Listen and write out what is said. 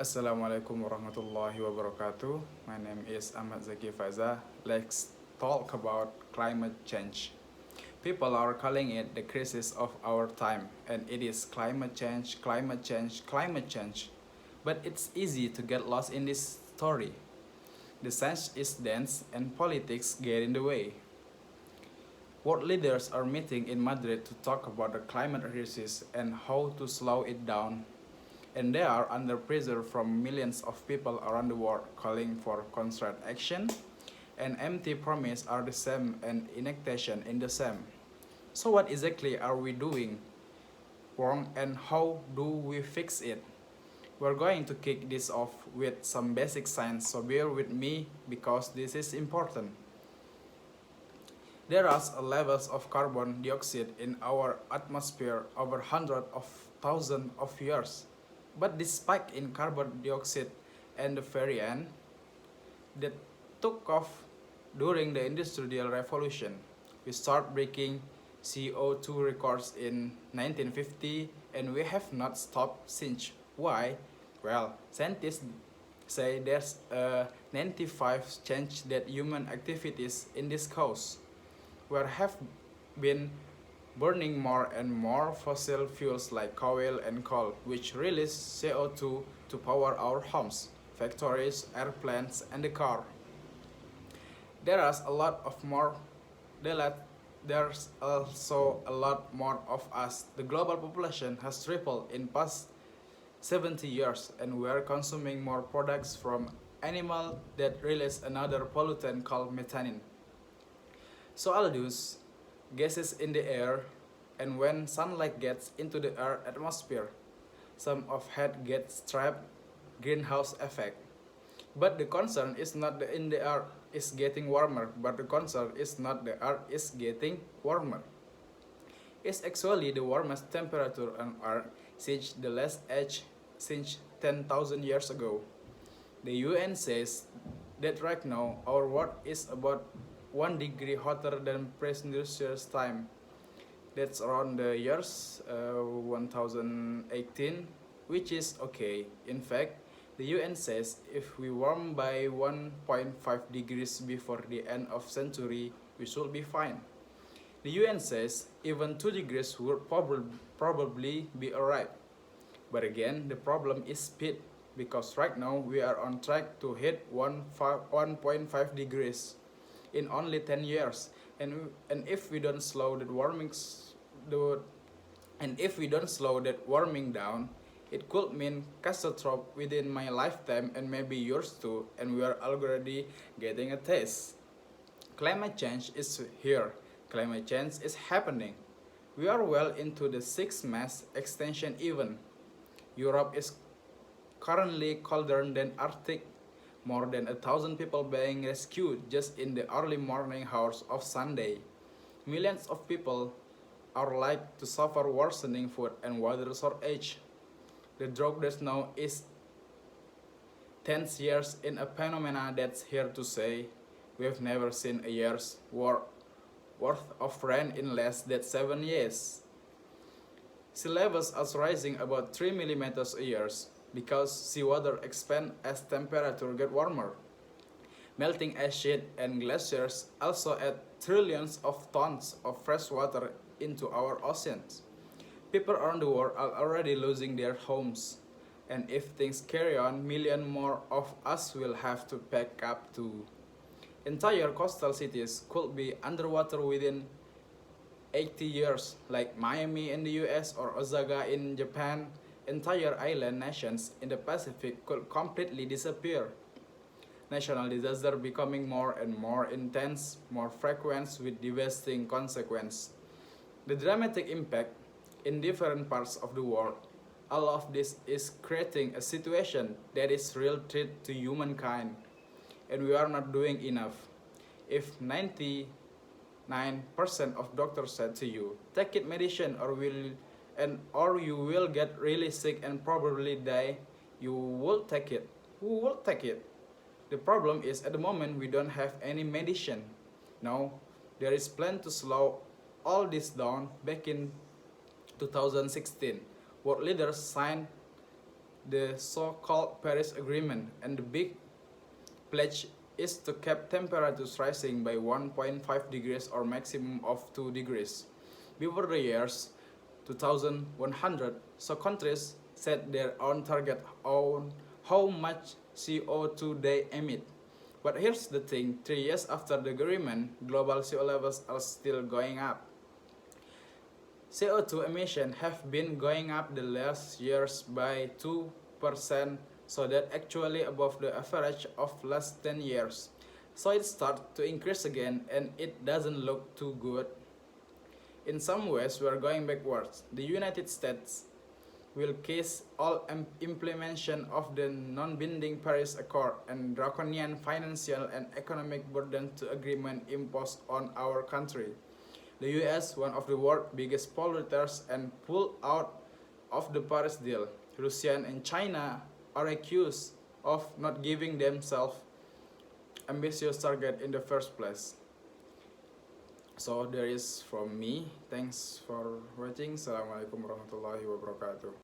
Assalamualaikum warahmatullahi wabarakatuh. My name is Ahmad Zaki Faza. Let's talk about climate change. People are calling it the crisis of our time, and it is climate change, climate change, climate change. But it's easy to get lost in this story. The science is dense, and politics get in the way. World leaders are meeting in Madrid to talk about the climate crisis and how to slow it down, and they are under pressure from millions of people around the world calling for concerted action, and empty promise are the same and inaction in the same. So what exactly are we doing wrong and how do we fix it? We're going to kick this off with some basic science, so bear with me because this is important. There are levels of carbon dioxide in our atmosphere over hundreds of thousands of years. But the spike in carbon dioxide and the variant that took off during the Industrial Revolution. We start breaking CO2 records in 1950 and we have not stopped since. Why? Well, scientists say there's a 95 chance that human activities in this cause where have been burning more and more fossil fuels like coal and coal, which release CO2 to power our homes, factories, airplanes, and the car. There is a lot of more. There's also a lot more of us. The global population has tripled in past 70 years, and we are consuming more products from animal that release another pollutant called methane. So all those gases in the air, and when sunlight gets into the earth atmosphere, some of it gets trapped, greenhouse effect. But the concern is not the in the earth is getting warmer, but the concern is not the earth is getting warmer. It's actually the warmest temperature on earth since the last age since 10,000 years ago. The UN says that right now our world is about 1 degree hotter than pre-industrial time. That's around the years 1018, which is okay. In fact, the UN says if we warm by 1.5 degrees before the end of century, we should be fine. The UN says even 2 degrees would probably be alright. But again, the problem is speed because right now we are on track to hit 1.5 degrees in only 10 years. And if we don't slow that the and if we don't slow that warming down, it could mean catastrophe within my lifetime and maybe yours too, and we are already getting a taste. Climate change is here. Climate change is happening. We are well into the sixth mass extinction event. Europe is currently colder than Arctic. More than 1,000 people being rescued just in the early morning hours of Sunday. Millions of people are like to suffer worsening food and water shortage. The drought that now is 10 years in a phenomena that's here to say we've never seen a year's worth of rain in less than 7 years. Sea levels are rising about 3 millimeters a year because seawater expands as temperature get warmer. Melting ice sheet and glaciers also add trillions of tons of fresh water into our oceans. People around the world are already losing their homes, and if things carry on, millions more of us will have to pack up too. Entire coastal cities could be underwater within 80 years, like Miami in the US or Osaka in Japan. Entire island nations in the Pacific could completely disappear. National disaster becoming more and more intense, more frequent with devastating consequences. The dramatic impact in different parts of the world, all of this is creating a situation that is real threat to humankind, and we are not doing enough. If 99% of doctors said to you, take it medicine or you will get really sick and probably die, you will take it. Who will take it? The problem is at the moment we don't have any medicine. Now, there is plan to slow all this down back in 2016. World leaders signed the so-called Paris Agreement, and the big pledge is to keep temperatures rising by 1.5 degrees or maximum of 2 degrees. Before the years 2100, so countries set their own target on how much CO2 they emit. But here's the thing, 3 years after the agreement, global CO levels are still going up. CO2 emissions have been going up the last years by 2%, so that actually above the average of last 10 years. So it starts to increase again and it doesn't look too good. In some ways, we are going backwards. The United States will case all implementation of the non-binding Paris Accord and draconian financial and economic burden to agreement imposed on our country. The US, one of the world's biggest polluters, and pulled out of the Paris deal. Russia and China are accused of not giving themselves ambitious target in the first place. So there is from me. Thanks for watching. Assalamualaikum warahmatullahi wabarakatuh.